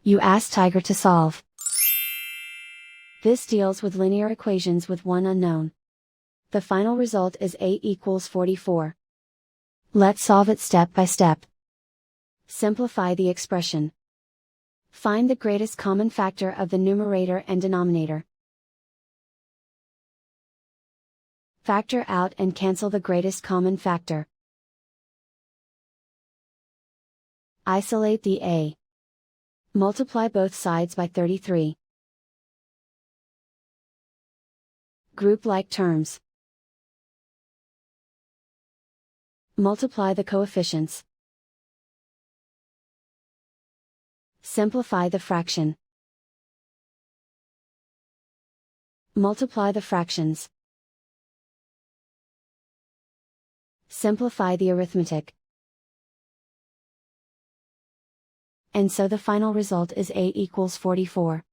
You ask Tiger to solve. This deals with linear equations with one unknown. The final result is A equals 44. Let's solve it step by step. Simplify the expression. Find the greatest common factor of the numerator and denominator. Factor out and cancel the greatest common factor. Isolate the A. Multiply both sides by 33. Group like terms. Multiply the coefficients. Simplify the fraction. Multiply the fractions. Simplify the arithmetic. And so the final result is A equals 44.